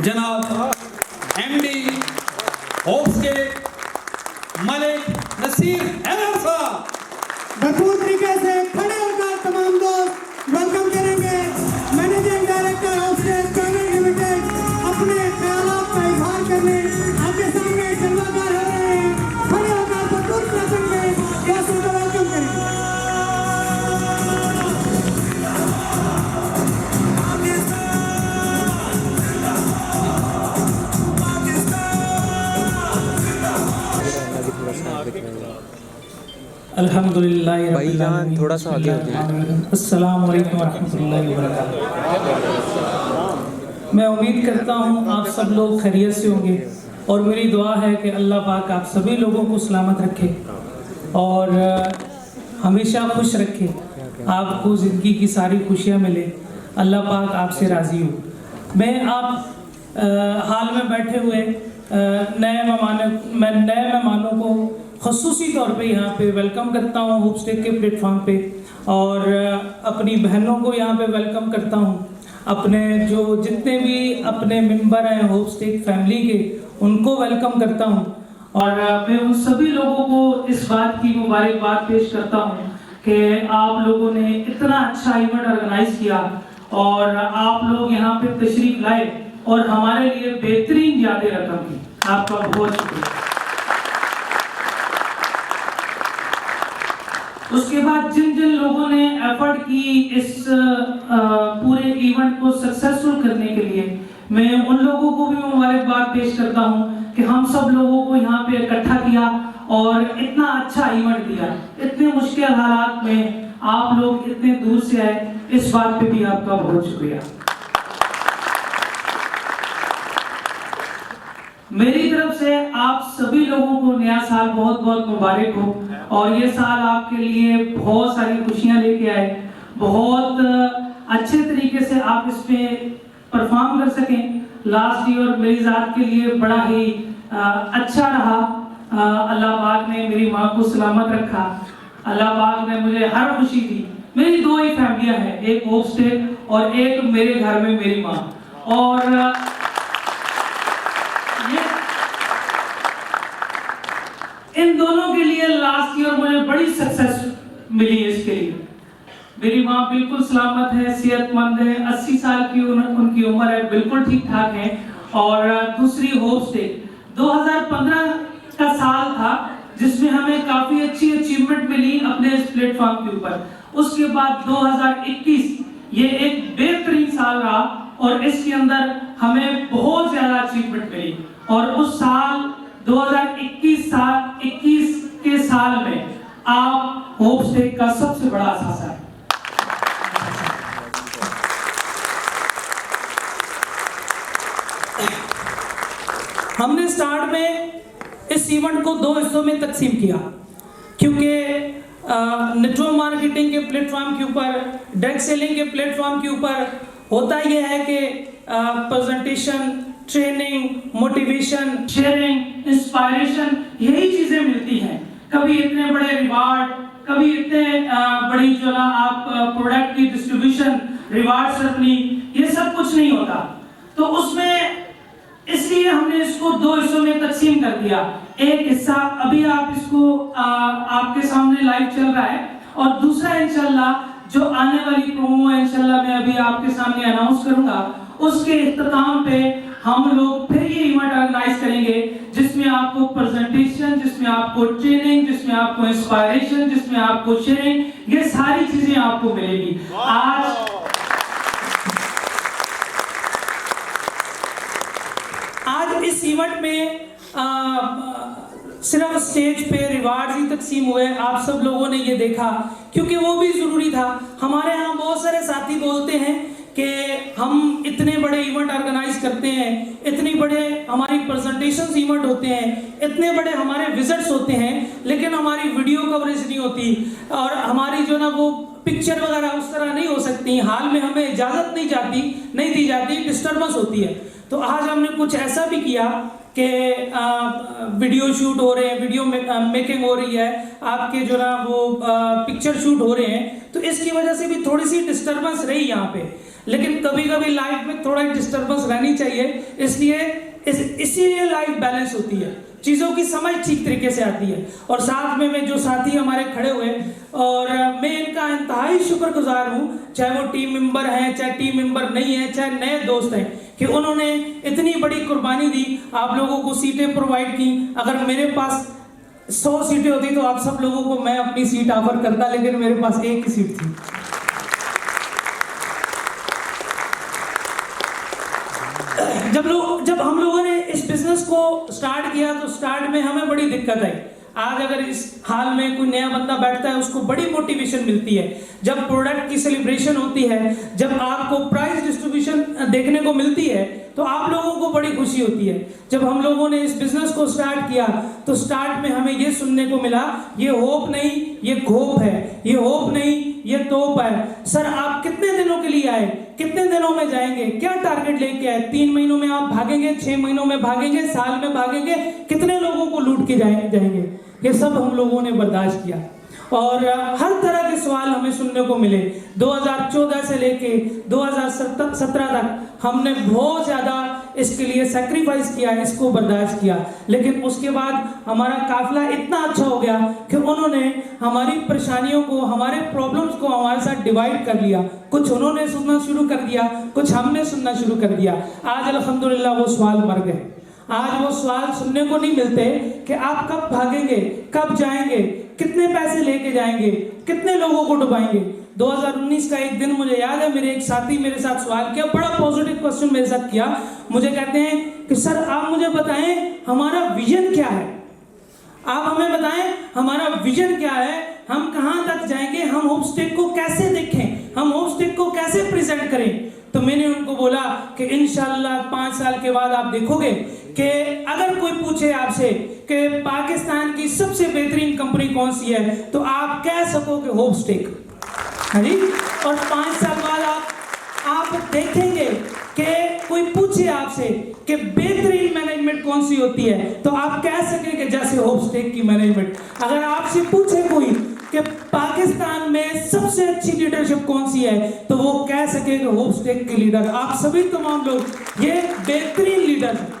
जनाब MD होप्सकेप मलिक नसीर हैदर साहब भरपूर तरीके से खड़े होकर तमाम दोस्त वेलकम करेंगे। मैनेजिंग डायरेक्टर होप्सकेप प्राइवेट लिमिटेड अपने ख्यालात का इजहार करने आपके सामने जलवादार हो रहे हैं। खड़े होकर भरपूर प्रसंग में दोस्तों को वेलकम करेंगे। अल्हम्दुलिल्लाह भाईजान थोड़ा सा आगे हो जाए। अस्सलाम वालेकुम रहमतुल्लाहि व बरकातहू। मैं उम्मीद करता हूँ आप सब लोग खैरियत से होंगे और मेरी दुआ है कि अल्लाह पाक आप सभी लोगों को सलामत रखे और हमेशा खुश रखे, आपको ज़िंदगी की सारी खुशियाँ मिले, अल्लाह पाक आपसे राज़ी हो। मैं आप हाल में बैठे हुए नए मेहमानों को ख़ुसूसी तौर पे यहाँ पे वेलकम करता हूँ होप्सटेक के प्लेटफॉर्म पे और अपनी बहनों को यहाँ पे वेलकम करता हूँ। अपने जो जितने भी अपने मेंबर हैं होप्सटेक फैमिली के उनको वेलकम करता हूँ और मैं उन सभी लोगों को इस बात की मुबारकबाद पेश करता हूँ कि आप लोगों ने इतना अच्छा इवेंट ऑर्गेनाइज किया और आप लोग यहाँ पे तशरीफ लाए और हमारे लिए बेहतरीन यादें रकम की। आपका बहुत शुक्रिया। उसके बाद जिन जिन लोगों ने एफर्ट की इस पूरे इवेंट को सक्सेसफुल करने के लिए, मैं उन लोगों को भी मुबारकबाद पेश करता हूं कि हम सब लोगों को यहाँ पे इकट्ठा किया और इतना अच्छा इवेंट दिया। इतने मुश्किल हालात में आप लोग इतने दूर से आए, इस बात पे भी आपका बहुत शुक्रिया। मेरी तरफ से आप सभी लोगों को नया साल बहुत बहुत मुबारक हो और ये साल आपके लिए बहुत सारी खुशियां लेके आए, बहुत अच्छे तरीके से आप इस पे परफॉर्म कर सकें। लास्ट ईयर मेरी ज़ात के लिए बड़ा ही अच्छा रहा। अल्लाह पाक ने मेरी माँ को सलामत रखा, अल्लाह पाक ने मुझे हर खुशी दी। मेरी दो ही फैमिलियाँ हैं, एक होप्सटेक और एक मेरे घर में मेरी माँ, और इन दोनों के लिए लास्ट ईयर मुझे बड़ी सक्सेस मिली। इसके लिए मेरी माँ बिल्कुल सलामत है, सेहतमंद है, 80 साल की उनकी उम्र है, बिल्कुल ठीक ठाक है। और दूसरी होप्सटेक 2015 का साल था जिसमें हमें काफी अच्छी अचीवमेंट मिली अपने इस प्लेटफॉर्म के ऊपर। उसके बाद 2021 ये एक बेहतरीन साल रहा और इसके अंदर हमें बहुत ज्यादा अचीवमेंट मिली और उस साल 2021 के साल में आप होप्सटेक का सबसे बड़ा असासा है। हमने स्टार्ट में इस इवेंट को 2 हिस्सों में तकसीम किया क्योंकि नेटवर्क मार्केटिंग के प्लेटफॉर्म के ऊपर, डायरेक्ट सेलिंग के प्लेटफॉर्म के ऊपर होता यह है कि presentation, training, motivation, sharing, inspiration, यही चीजें मिलती हैं। कभी इतने बड़े रिवार्ड, कभी इतने बड़ी जो ना आप प्रोडक्ट की डिस्ट्रीब्यूशन, रिवार्ड सरपनी, ये सब कुछ नहीं होता। तो उसमें इसलिए हमने इसको 2 हिस्सों में तकसीम कर दिया। एक हिस्सा अभी आप इसको आपके सामने लाइव चल रहा है और दूसरा इंशाल्लाह जो आने वाली प्रोमो है इंशाल्लाह मैं अभी आपके सामने अनाउंस करूंगा, उसके इख्तिताम पे हम लोग फिर ये इवेंट ऑर्गेनाइज करेंगे जिसमें आपको प्रेजेंटेशन, जिसमें आपको ट्रेनिंग, जिसमें आपको इंस्पायरेशन, जिसमें आपको शेयरिंग, ये सारी चीजें आपको मिलेगी। आज इस इवेंट में सिर्फ स्टेज पे रिवार्ड्स ही तकसीम हुए, आप सब लोगों ने ये देखा क्योंकि वो भी जरूरी था। हमारे यहाँ बहुत सारे साथी बोलते हैं कि हम इतने बड़े इवेंट ऑर्गेनाइज करते हैं, इतनी बड़े हमारी प्रेजेंटेशंस इवेंट होते हैं, इतने बड़े हमारे विजिट्स होते हैं, लेकिन हमारी वीडियो कवरेज नहीं होती और हमारी जो ना वो पिक्चर वगैरह उस तरह नहीं हो सकती। हाल में हमें इजाज़त नहीं दी जाती, डिस्टर्बेंस होती है। तो आज हमने कुछ ऐसा भी किया कि वीडियो शूट हो रहे हैं, वीडियो मेकिंग हो रही है, आपके जो ना वो पिक्चर शूट हो रहे हैं, तो इसकी वजह से भी थोड़ी सी डिस्टर्बेंस रही यहाँ पे। लेकिन कभी कभी लाइफ में थोड़ा डिस्टर्बेंस रहनी चाहिए, इसलिए इसीलिए लाइफ बैलेंस होती है, चीज़ों की समझ ठीक तरीके से आती है। और साथ में जो साथी हमारे खड़े हुए, और मैं इनका इंतहाई शुक्रगुजार हूँ, चाहे वो टीम मेंबर हैं, चाहे टीम मेंबर नहीं है, चाहे नए दोस्त हैं, कि उन्होंने इतनी बड़ी कुर्बानी दी, आप लोगों को सीटें प्रोवाइड की। अगर मेरे पास 100 सीटें होती तो आप सब लोगों को मैं अपनी सीट ऑफर करता, लेकिन मेरे पास एक ही सीट थी। जब हम लोगों ने इस बिजनेस को स्टार्ट किया तो स्टार्ट में हमें बड़ी दिक्कत आई। आज अगर इस हाल में कोई नया बंदा बैठता है उसको बड़ी मोटिवेशन मिलती है। जब प्रोडक्ट की सेलिब्रेशन होती है, जब आपको प्राइस डिस्ट्रीब्यूशन देखने को मिलती है, तो आप लोगों को बड़ी खुशी होती है। जब हम लोगों ने इस बिजनेस को स्टार्ट किया तो स्टार्ट में हमें ये सुनने को मिला, ये होप नहीं ये घोप है, ये होप नहीं ये तोप है। सर आप कितने दिनों के लिए आए, कितने दिनों में जाएंगे, क्या टारगेट लेके आए, 3 महीनों में आप भागेंगे, 6 महीनों में भागेंगे, साल में भागेंगे, कितने लोगों को लूट के जाएंगे। ये सब हम लोगों ने बर्दाश्त किया और हर तरह के सवाल हमें सुनने को मिले। 2014 से लेके 2017 तक हमने बहुत ज़्यादा इसके लिए सैक्रिफाइस किया, इसको बर्दाश्त किया। लेकिन उसके बाद हमारा काफिला इतना अच्छा हो गया कि उन्होंने हमारी परेशानियों को, हमारे प्रॉब्लम्स को हमारे साथ डिवाइड कर लिया। कुछ उन्होंने सुनना शुरू कर दिया, कुछ हमने सुनना शुरू कर दिया। आज अल्हम्दुलिल्लाह वो सवाल मर गए। आज वो सवाल सुनने को नहीं मिलते कि आप कब भागेंगे, कब जाएंगे, कितने पैसे लेके जाएंगे, कितने लोगों को डुबाएंगे। 2019 का एक दिन मुझे याद है, मेरे एक साथी मेरे साथ सवाल किया, बड़ा पॉजिटिव क्वेश्चन मेरे साथ किया। मुझे कहते हैं कि सर आप मुझे बताएं हमारा विजन क्या है, आप हमें बताएं हमारा विजन क्या है, हम कहां तक जाएंगे, हम होपस्टेक को कैसे देखें, हम होपस्टेक को कैसे प्रेजेंट करें। तो मैंने उनको बोला कि इंशाल्लाह 5 साल के बाद आप देखोगे कि अगर कोई पूछे आपसे कि पाकिस्तान की सबसे बेहतरीन कंपनी कौन सी है, तो आप कह सकोगे होपस्टेक। हाँ जी। और 5 साल बाद आप देखेंगे कि कोई पूछे आपसे कि बेहतरीन मैनेजमेंट कौन सी होती है, तो आप कह सकेंगे जैसे होपस्टेक की मैनेजमेंट। अगर आपसे पूछे कोई कि पाकिस्तान में सबसे अच्छी लीडरशिप कौन सी है, तो वो कह सकेंगे होपस्टेक के लीडर। आप सभी तमाम लोग ये बेहतरीन लीडर हैं।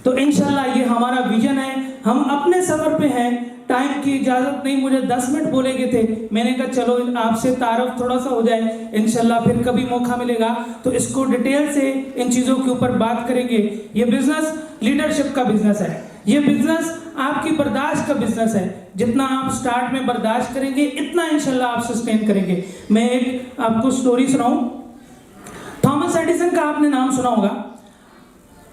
तो इंशाल्लाह ये हमारा विजन है। हम अपने सफर पे हैं। टाइम की इजाजत नहीं, मुझे 10 मिनट बोले गए थे, मैंने कहा चलो आपसे तारुफ थोड़ा सा हो जाए, इंशाल्लाह फिर कभी मौका मिलेगा तो इसको डिटेल से इन चीज़ों के ऊपर बात करेंगे। ये बिजनेस लीडरशिप का बिजनेस है, ये बिजनेस आपकी बर्दाश्त का बिजनेस है। जितना आप स्टार्ट में बर्दाश्त करेंगे इतना इंशाल्लाह आप सस्टेन करेंगे। मैं एक आपको स्टोरी सुनाऊं। थॉमस एडिसन का आपने नाम सुना होगा।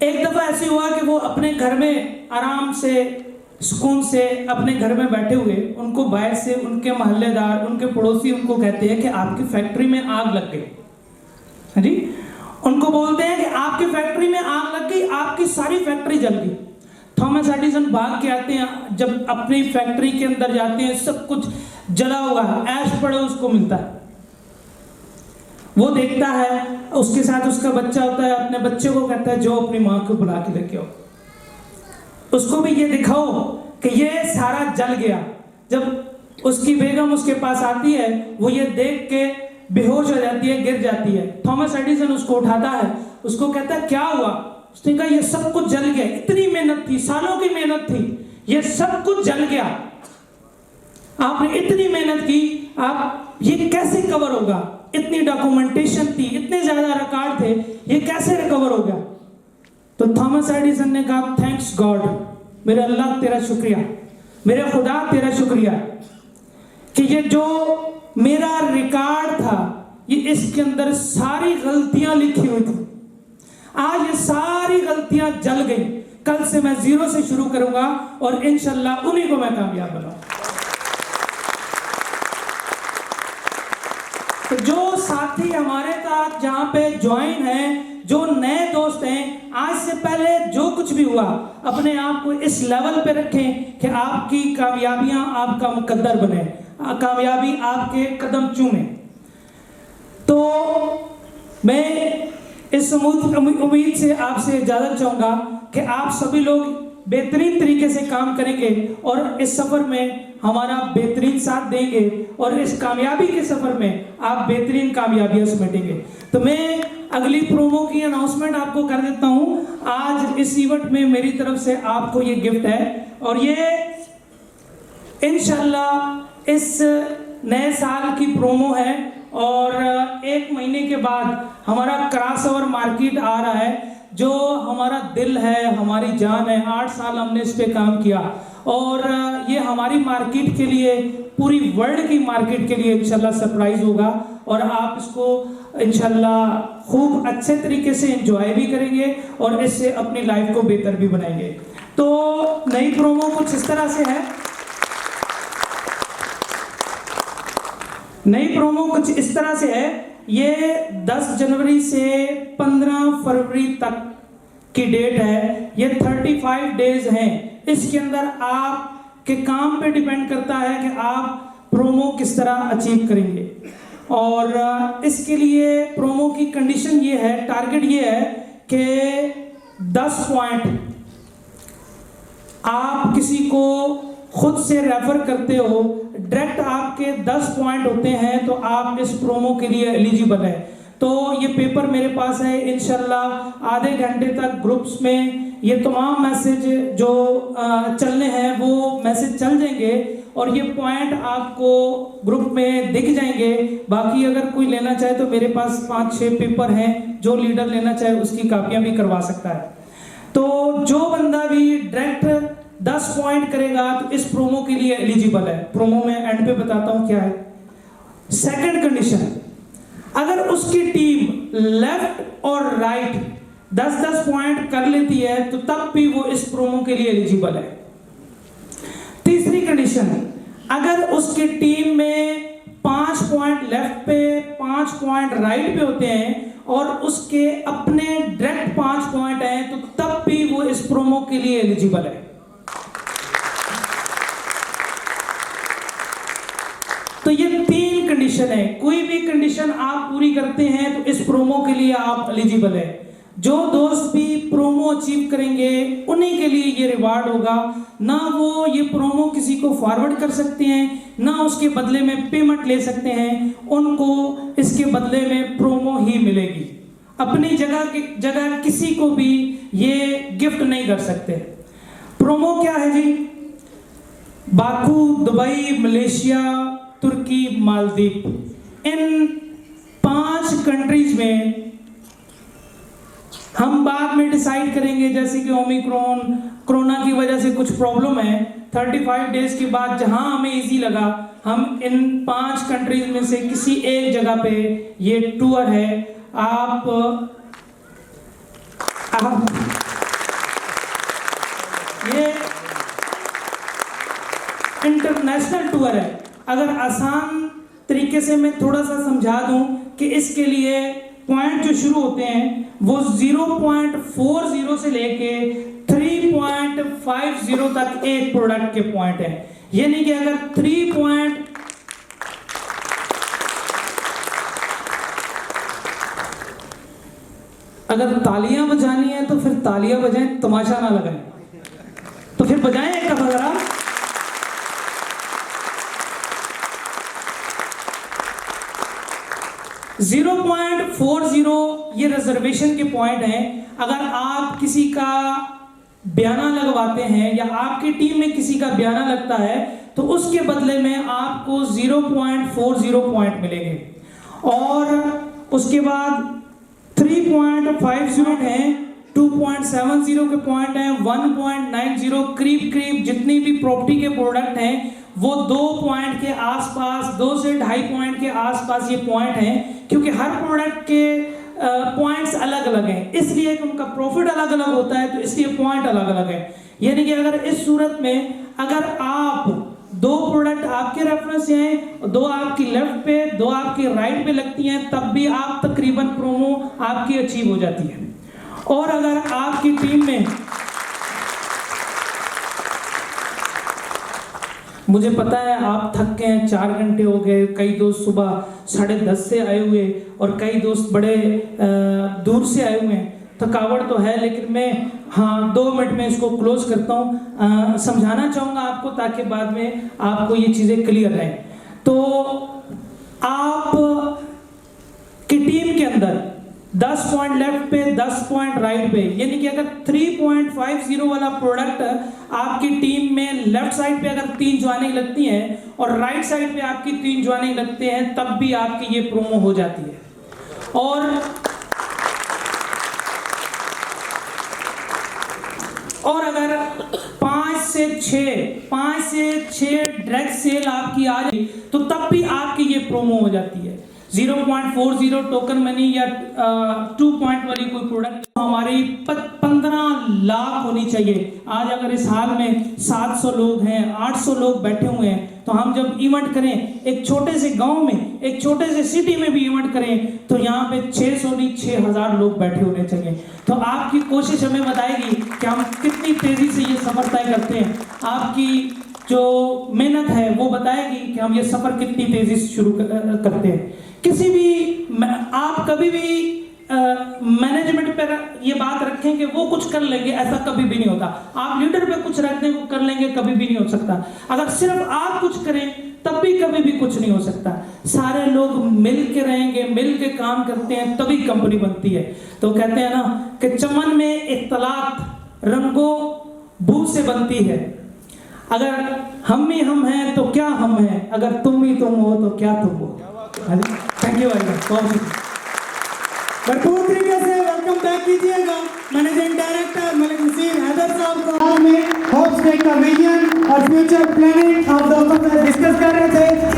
एक दफा ऐसे हुआ कि वो अपने घर में आराम से सुकून से अपने घर में बैठे हुए, उनको बाहर से उनके मोहल्लेदार, उनके पड़ोसी उनको कहते हैं कि आपकी फैक्ट्री में आग लग गई। हाँ जी। उनको बोलते हैं कि आपकी फैक्ट्री में आग लग गई, आपकी सारी फैक्ट्री जल गई। थॉमस एडिसन भाग के आते हैं, जब अपनी फैक्ट्री के अंदर जाते हैं सब कुछ जला हुआ है, ऐश पड़े उसको मिलता है। वो देखता है, उसके साथ उसका बच्चा होता है, अपने बच्चे को कहता है जो अपनी माँ को बुला के लेके आओ, उसको भी ये दिखाओ कि ये सारा जल गया। जब उसकी बेगम उसके पास आती है, वो ये देख के बेहोश हो जाती है, गिर जाती है। थॉमस एडिसन उसको उठाता है, उसको कहता है क्या हुआ। उसने कहा ये सब कुछ जल गया, इतनी मेहनत थी, सालों की मेहनत थी, ये सब कुछ जल गया, आपने इतनी मेहनत की, आप ये कैसे कवर होगा, इतनी डॉक्यूमेंटेशन थी, इतने ज्यादा रिकॉर्ड थे, ये कैसे रिकवर हो गया। तो थॉमस एडिसन ने कहा थैंक्स गॉड, मेरे अल्लाह तेरा शुक्रिया, मेरे खुदा तेरा शुक्रिया कि ये जो मेरा रिकॉर्ड था ये इसके अंदर सारी गलतियां लिखी हुई थी, आज ये सारी गलतियां जल गई, कल से मैं 0 से शुरू करूंगा और इंशाल्लाह उन्हीं को मैं कामयाब बनाऊंगा। तो जो साथी हमारे साथ जहां पे ज्वाइन हैं, जो नए दोस्त हैं, आज से पहले जो कुछ भी हुआ अपने आप को इस लेवल पे रखें कि आपकी कामयाबियां आपका मुकद्दर बने, कामयाबी आपके कदम चूमे। तो मैं इस उम्मीद से आपसे इजाजत चाहूंगा कि आप सभी लोग बेहतरीन तरीके से काम करेंगे और इस सफर में हमारा बेहतरीन साथ देंगे और इस कामयाबी के सफर में आप बेहतरीन कामयाबियां समेटेंगे। तो मैं अगली प्रोमो की अनाउंसमेंट आपको कर देता हूं। आज इस इवेंट में मेरी तरफ से आपको ये गिफ्ट है और ये इंशाल्लाह इस नए साल की प्रोमो है और 1 महीने के बाद हमारा क्रॉसओवर मार्केट आ रहा है जो हमारा दिल है, हमारी जान है। 8 साल हमने इस पे काम किया और ये हमारी मार्केट के लिए, पूरी वर्ल्ड की मार्केट के लिए इंशाल्लाह सरप्राइज होगा और आप इसको इंशाल्लाह खूब अच्छे तरीके से एंजॉय भी करेंगे और इससे अपनी लाइफ को बेहतर भी बनाएंगे। तो नई प्रोमो कुछ इस तरह से है। नई प्रोमो कुछ इस तरह से है। ये 10 जनवरी से 15 फरवरी तक की डेट है। ये 35 डेज हैं। इसके अंदर आपके काम पे डिपेंड करता है कि आप प्रोमो किस तरह अचीव करेंगे और इसके लिए प्रोमो की कंडीशन ये है, टारगेट ये है कि 10 पॉइंट आप किसी को खुद से रेफर करते हो, डायरेक्ट आपके 10 पॉइंट होते हैं तो आप इस प्रोमो के लिए एलिजिबल है। तो ये पेपर मेरे पास है, इंशाल्लाह आधे घंटे तक ग्रुप्स में ये तमाम मैसेज जो चलने हैं वो मैसेज चल जाएंगे और ये पॉइंट आपको ग्रुप में दिख जाएंगे। बाकी अगर कोई लेना चाहे तो मेरे पास 5-6 पेपर हैं, जो लीडर लेना चाहे उसकी कापियां भी करवा सकता है। तो जो बंदा भी डायरेक्ट 10 पॉइंट करेगा तो इस प्रोमो के लिए एलिजिबल है। प्रोमो में एंड पे बताता हूं क्या है। सेकंड कंडीशन, अगर उसकी टीम लेफ्ट और राइट 10-10 पॉइंट कर लेती है तो तब भी वो इस प्रोमो के लिए एलिजिबल है। तीसरी कंडीशन, अगर उसकी टीम में 5 पॉइंट लेफ्ट पे 5 पॉइंट राइट पे होते हैं और उसके अपने डायरेक्ट 5 पॉइंट हैं तो तब भी वो इस प्रोमो के लिए एलिजिबल है। तो ये 3 कंडीशन है। कोई भी कंडीशन आप पूरी करते हैं तो इस प्रोमो के लिए आप एलिजिबल है। जो दोस्त भी प्रोमो अचीव करेंगे उन्हीं के लिए ये रिवार्ड होगा। ना वो ये प्रोमो किसी को फॉरवर्ड कर सकते हैं, ना उसके बदले में पेमेंट ले सकते हैं, उनको इसके बदले में प्रोमो ही मिलेगी। अपनी जगह किसी को भी ये गिफ्ट नहीं कर सकते। प्रोमो क्या है जी? बाकू, दुबई, मलेशिया, तुर्की, मालदीव, इन 5 कंट्रीज में हम बाद में डिसाइड करेंगे। जैसे कि ओमिक्रॉन, कोरोना की वजह से कुछ प्रॉब्लम है, 35 डेज के बाद जहां हमें इजी लगा हम इन 5 कंट्रीज में से किसी एक जगह पे ये टूर है। आप ये इंटरनेशनल टूर है। अगर आसान तरीके से मैं थोड़ा सा समझा दूं कि इसके लिए पॉइंट जो शुरू होते हैं वो 0.40 से लेके 3.50 तक एक प्रोडक्ट के पॉइंट है। यानी कि अगर 3 पॉइंट अगर तालियां बजानी है तो फिर तालियां बजाएं, तमाशा ना लगाएं। तो फिर बजाएं एक दफा जरा। .40 ये रिजर्वेशन के पॉइंट हैं। अगर आप किसी का बयाना लगवाते हैं या आपकी टीम में किसी का बयाना लगता है तो उसके बदले में आपको 0.40 पॉइंट मिलेंगे। और उसके बाद 3.50 हैं, 2.70 के पॉइंट हैं, 1.90 करीब जितनी भी प्रॉपर्टी के प्रोडक्ट हैं वो 2 पॉइंट के आसपास, 2 से 2.5 पॉइंट के आसपास ये पॉइंट हैं। क्योंकि हर प्रोडक्ट के पॉइंट्स अलग अलग हैं, इसलिए कि उनका प्रॉफिट अलग अलग होता है तो इसलिए पॉइंट अलग अलग है। यानी कि अगर इस सूरत में अगर आप 2 प्रोडक्ट आपके रेफरेंस से हैं, 2 आपकी लेफ्ट पे, 2 आपकी राइट पे लगती हैं, तब भी आप तकरीबन प्रोमो आपकी अचीव हो जाती है। और अगर आपकी टीम में, मुझे पता है आप थक गए हैं, 4 घंटे हो गए, कई दोस्त सुबह 10:30 से आए हुए और कई दोस्त बड़े दूर से आए हुए हैं, थकावट तो है, लेकिन मैं 2 मिनट में इसको क्लोज करता हूँ। समझाना चाहूँगा आपको ताकि बाद में आपको ये चीज़ें क्लियर रहें। तो आप की टीम के अंदर 10 पॉइंट लेफ्ट पे, 10 पॉइंट राइट पे, यानी कि अगर 3.50 वाला प्रोडक्ट आपकी टीम में लेफ्ट साइड पे अगर 3 ज्वाइनिंग लगती हैं और राइट साइड पे आपकी 3 ज्वाइनिंग लगते हैं, तब भी आपकी ये प्रोमो हो जाती है। और अगर 5 से 6 डायरेक्ट सेल आपकी आ जाए तो तब भी आपकी ये प्रोमो हो जाती है। 0.40 टोकन मनी या 2 पॉइंट वाली कोई प्रोडक्ट हमारी 15 लाख होनी चाहिए। आज अगर इस हाल में 700 लोग हैं, 800 लोग बैठे हुए हैं, तो हम जब इवेंट करें एक छोटे से गांव में, एक छोटे से सिटी में भी इवेंट करें, तो यहाँ पे 600 नहीं 6000 लोग बैठे होने चाहिए। तो आपकी कोशिश हमें बताएगी कि हम कितनी तेजी से ये सफर तय करते हैं। आपकी जो मेहनत है वो बताएगी कि हम ये सफर कितनी तेजी से शुरू करते हैं। किसी भी आप कभी भी मैनेजमेंट पर ये बात रखें कि वो कुछ कर लेंगे, ऐसा कभी भी नहीं होता। आप लीडर पे कुछ रख दें, वो कर लेंगे, कभी भी नहीं हो सकता। अगर सिर्फ आप कुछ करें तब भी कभी भी कुछ नहीं हो सकता। सारे लोग मिल के रहेंगे, मिल के काम करते हैं, तभी कंपनी बनती है। तो कहते हैं ना कि चमन में इख्तलाफ रंगो बू से बनती है। अगर हम ही हम हैं तो क्या हम हैं, अगर तुम ही तुम हो तो क्या तुम हो। Thank you very much. भरपूर तरीके से वेलकम बैक कीजिएगा मैनेजिंग डायरेक्टर मलिक नसीर हैदर साहब को। में होप्स का विजन और फ्यूचर प्लानिंग आप दोनों डिस्कस कर रहे थे।